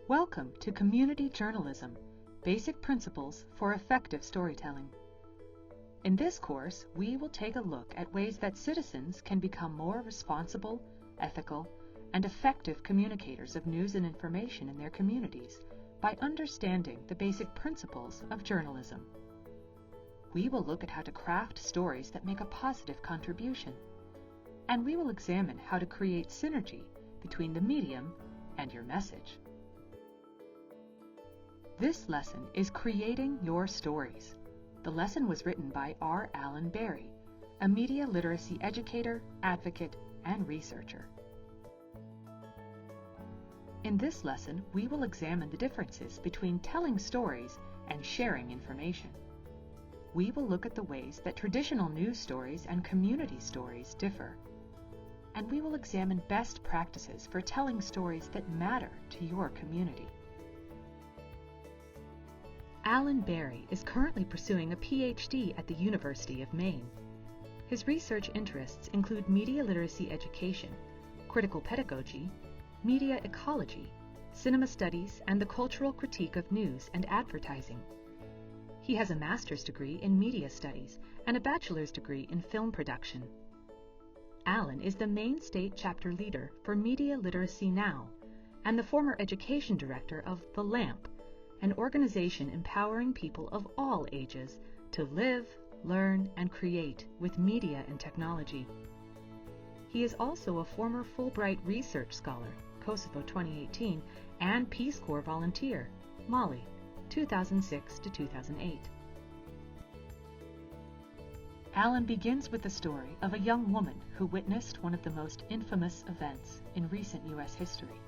Welcome to Community Journalism, Basic Principles for Effective Storytelling. In this course, we will take a look at ways that citizens can become more responsible, ethical, and effective communicators of news and information in their communities by understanding the basic principles of journalism. We will look at how to craft stories that make a positive contribution, and we will examine how to create synergy between the medium and your message. This lesson is Creating Your Stories. The lesson was written by R. Alan Berry, a media literacy educator, advocate, and researcher. In this lesson, we will examine the differences between telling stories and sharing information. We will look at the ways that traditional news stories and community stories differ. And we will examine best practices for telling stories that matter to your community. Alan Berry is currently pursuing a PhD at the University of Maine. His research interests include media literacy education, critical pedagogy, media ecology, cinema studies, and the cultural critique of news and advertising. He has a master's degree in media studies and a bachelor's degree in film production. Alan is the Maine State Chapter Leader for Media Literacy Now and the former education director of The Lamp, an organization empowering people of all ages to live, learn, and create with media and technology. He is also a former Fulbright Research Scholar, Kosovo 2018, and Peace Corps volunteer, Mali, 2006 to 2008. Alan begins with the story of a young woman who witnessed one of the most infamous events in recent U.S. history.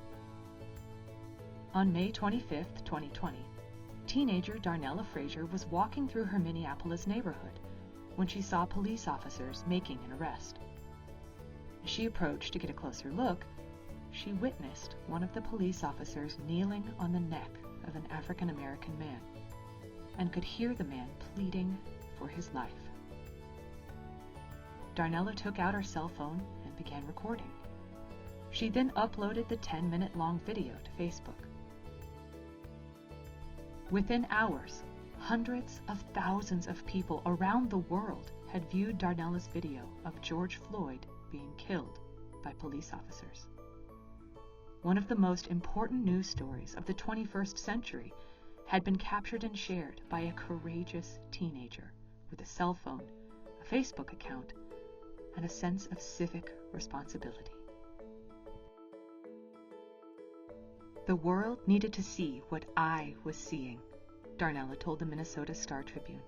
On May 25, 2020, teenager Darnella Frazier was walking through her Minneapolis neighborhood when she saw police officers making an arrest. As she approached to get a closer look, she witnessed one of the police officers kneeling on the neck of an African American man and could hear the man pleading for his life. Darnella took out her cell phone and began recording. She then uploaded the 10-minute-long video to Facebook. Within hours, hundreds of thousands of people around the world had viewed Darnella's video of George Floyd being killed by police officers. One of the most important news stories of the 21st century had been captured and shared by a courageous teenager with a cell phone, a Facebook account, and a sense of civic responsibility. The world needed to see what I was seeing, Darnella told the Minnesota Star Tribune.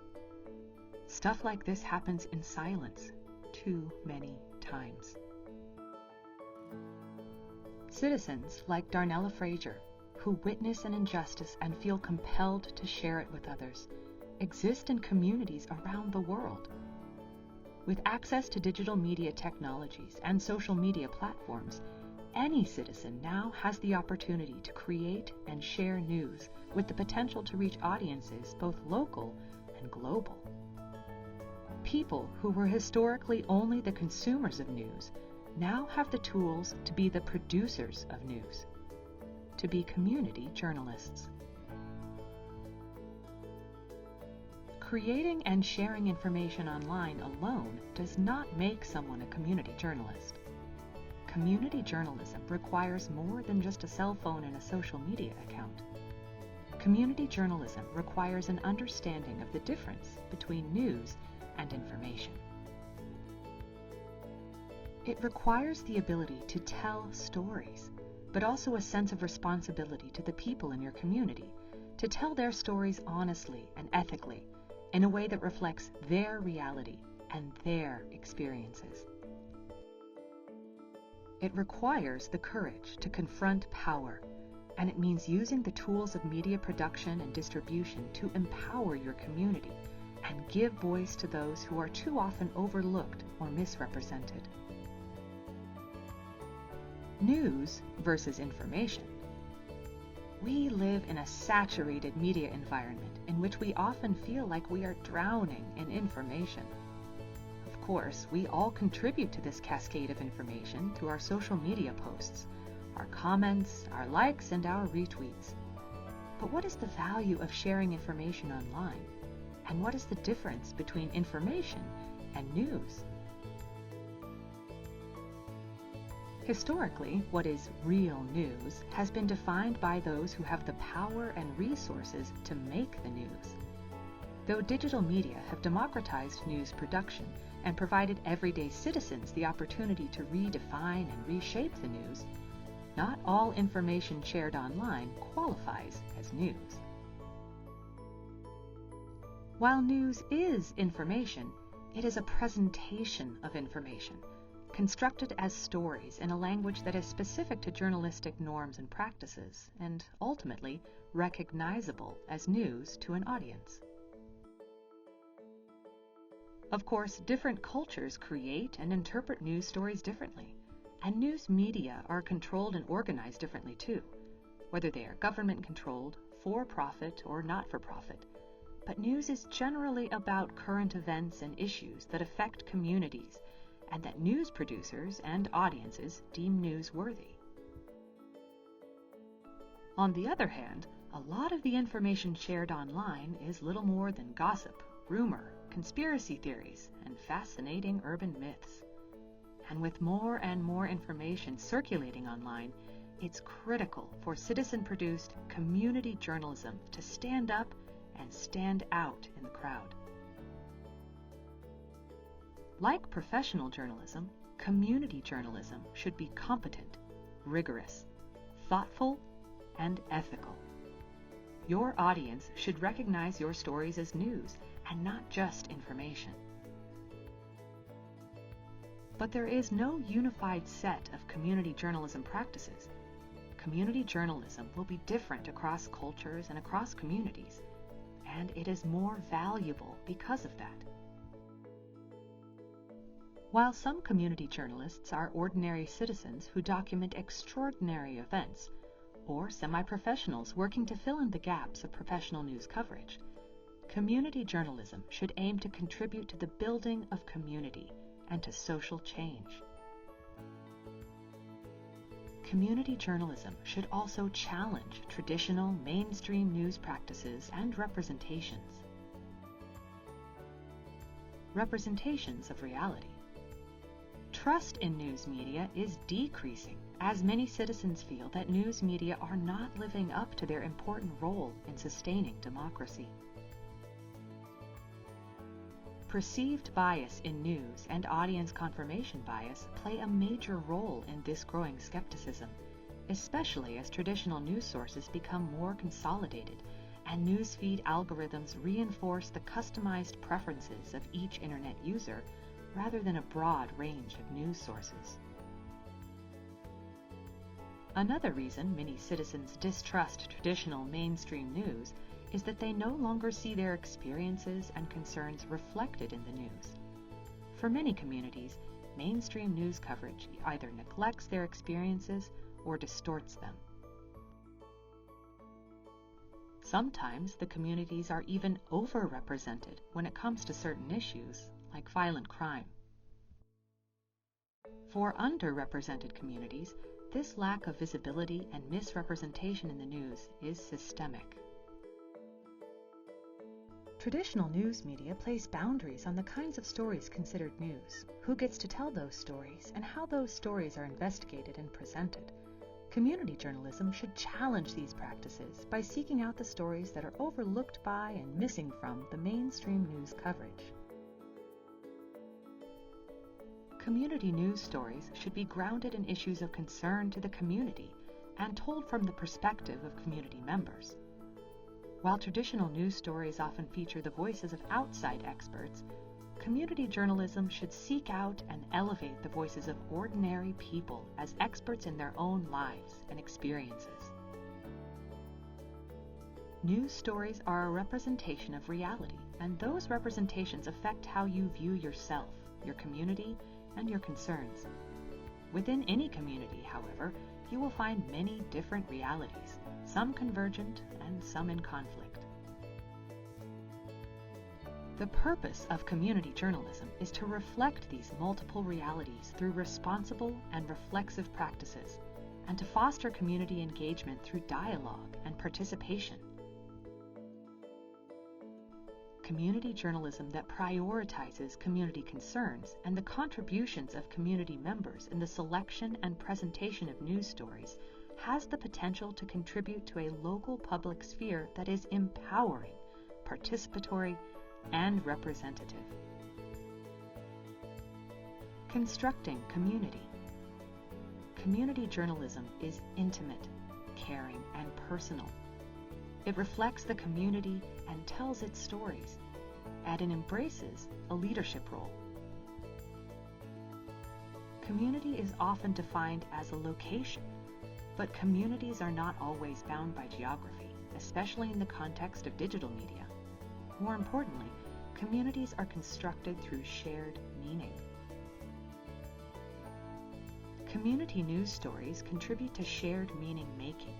Stuff like this happens in silence too many times. Citizens like Darnella Frazier, who witness an injustice and feel compelled to share it with others, exist in communities around the world. With access to digital media technologies and social media platforms, any citizen now has the opportunity to create and share news with the potential to reach audiences both local and global. People who were historically only the consumers of news now have the tools to be the producers of news, to be community journalists. Creating and sharing information online alone does not make someone a community journalist. Community journalism requires more than just a cell phone and a social media account. Community journalism requires an understanding of the difference between news and information. It requires the ability to tell stories, but also a sense of responsibility to the people in your community, to tell their stories honestly and ethically, in a way that reflects their reality and their experiences. It requires the courage to confront power, and it means using the tools of media production and distribution to empower your community and give voice to those who are too often overlooked or misrepresented. News versus information. We live in a saturated media environment in which we often feel like we are drowning in information. Of course, we all contribute to this cascade of information through our social media posts, our comments, our likes, and our retweets. But what is the value of sharing information online? And what is the difference between information and news? Historically, what is real news has been defined by those who have the power and resources to make the news. Though digital media have democratized news production and provided everyday citizens the opportunity to redefine and reshape the news, not all information shared online qualifies as news. While news is information, it is a presentation of information, constructed as stories in a language that is specific to journalistic norms and practices, and ultimately recognizable as news to an audience. Of course, different cultures create and interpret news stories differently, and news media are controlled and organized differently too, whether they are government-controlled, for-profit, or not-for-profit. But news is generally about current events and issues that affect communities, and that news producers and audiences deem newsworthy. On the other hand, a lot of the information shared online is little more than gossip, rumor, conspiracy theories, and fascinating urban myths. And with more and more information circulating online, it's critical for citizen-produced community journalism to stand up and stand out in the crowd. Like professional journalism, community journalism should be competent, rigorous, thoughtful, and ethical. Your audience should recognize your stories as news and not just information. But there is no unified set of community journalism practices. Community journalism will be different across cultures and across communities, and it is more valuable because of that. While some community journalists are ordinary citizens who document extraordinary events, or semi-professionals working to fill in the gaps of professional news coverage, community journalism should aim to contribute to the building of community and to social change. Community journalism should also challenge traditional mainstream news practices and representations. Representations of reality. Trust in news media is decreasing as many citizens feel that news media are not living up to their important role in sustaining democracy. Perceived bias in news and audience confirmation bias play a major role in this growing skepticism, especially as traditional news sources become more consolidated and newsfeed algorithms reinforce the customized preferences of each internet user rather than a broad range of news sources. Another reason many citizens distrust traditional mainstream news is that they no longer see their experiences and concerns reflected in the news. For many communities, mainstream news coverage either neglects their experiences or distorts them. Sometimes the communities are even overrepresented when it comes to certain issues, like violent crime. For underrepresented communities, this lack of visibility and misrepresentation in the news is systemic. Traditional news media place boundaries on the kinds of stories considered news, who gets to tell those stories, and how those stories are investigated and presented. Community journalism should challenge these practices by seeking out the stories that are overlooked by and missing from the mainstream news coverage. Community news stories should be grounded in issues of concern to the community and told from the perspective of community members. While traditional news stories often feature the voices of outside experts, community journalism should seek out and elevate the voices of ordinary people as experts in their own lives and experiences. News stories are a representation of reality, and those representations affect how you view yourself, your community, and your concerns. Within any community, however, you will find many different realities, some convergent and some in conflict. The purpose of community journalism is to reflect these multiple realities through responsible and reflexive practices, and to foster community engagement through dialogue and participation, community journalism that prioritizes community concerns and the contributions of community members in the selection and presentation of news stories has the potential to contribute to a local public sphere that is empowering, participatory, and representative. Constructing community. Community journalism is intimate, caring, and personal. It reflects the community and tells its stories, and it embraces a leadership role. Community is often defined as a location, but communities are not always bound by geography, especially in the context of digital media. More importantly, communities are constructed through shared meaning. Community news stories contribute to shared meaning making,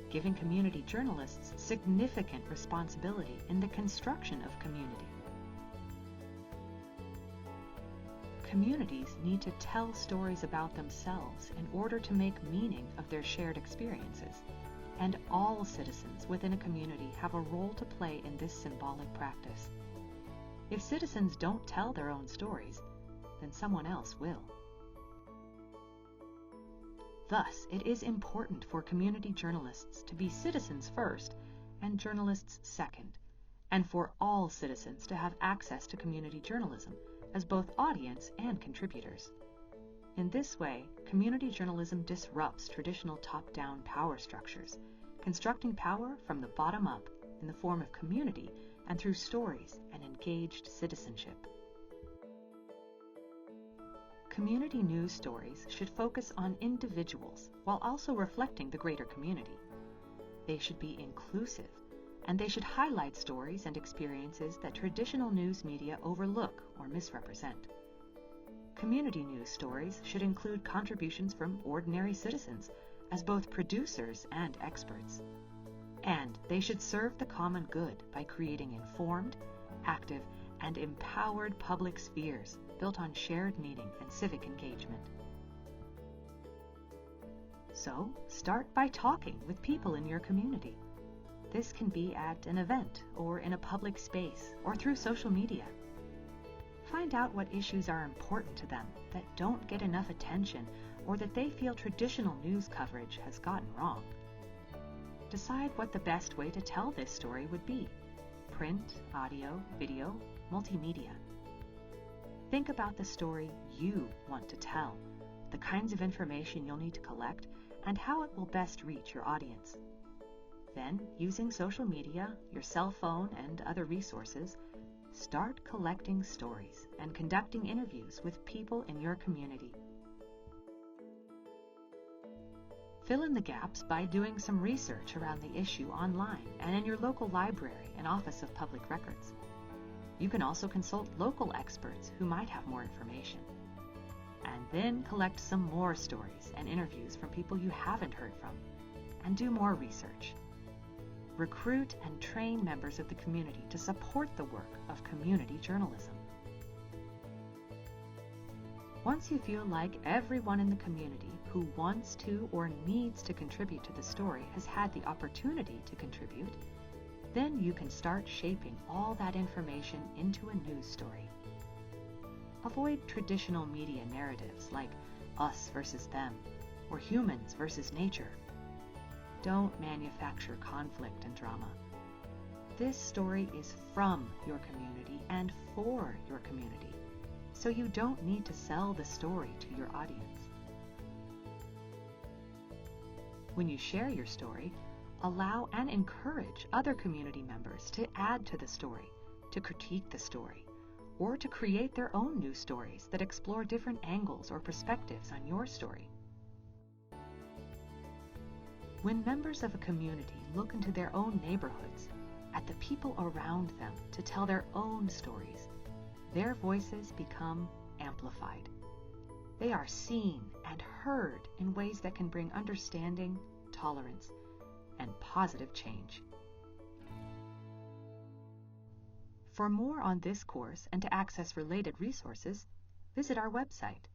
giving community journalists significant responsibility in the construction of community. Communities need to tell stories about themselves in order to make meaning of their shared experiences, and all citizens within a community have a role to play in this symbolic practice. If citizens don't tell their own stories, then someone else will. Thus, it is important for community journalists to be citizens first and journalists second, and for all citizens to have access to community journalism as both audience and contributors. In this way, community journalism disrupts traditional top-down power structures, constructing power from the bottom up in the form of community and through stories and engaged citizenship. Community news stories should focus on individuals while also reflecting the greater community. They should be inclusive, and they should highlight stories and experiences that traditional news media overlook or misrepresent. Community news stories should include contributions from ordinary citizens as both producers and experts. And they should serve the common good by creating informed, active, and empowered public spheres built on shared meaning and civic engagement. So, start by talking with people in your community. This can be at an event or in a public space or through social media. Find out what issues are important to them that don't get enough attention or that they feel traditional news coverage has gotten wrong. Decide what the best way to tell this story would be: print, audio, video, multimedia. Think about the story you want to tell, the kinds of information you'll need to collect, and how it will best reach your audience. Then, using social media, your cell phone, and other resources, start collecting stories and conducting interviews with people in your community. Fill in the gaps by doing some research around the issue online and in your local library and Office of Public Records. You can also consult local experts who might have more information. And then collect some more stories and interviews from people you haven't heard from, and do more research. Recruit and train members of the community to support the work of community journalism. Once you feel like everyone in the community who wants to or needs to contribute to the story has had the opportunity to contribute, then you can start shaping all that information into a news story. Avoid traditional media narratives like us versus them or humans versus nature. Don't manufacture conflict and drama. This story is from your community and for your community, so you don't need to sell the story to your audience. When you share your story, allow and encourage other community members to add to the story, to critique the story, or to create their own news stories that explore different angles or perspectives on your story. When members of a community look into their own neighborhoods, at the people around them to tell their own stories, their voices become amplified. They are seen and heard in ways that can bring understanding, tolerance, and positive change. For more on this course and to access related resources, visit our website.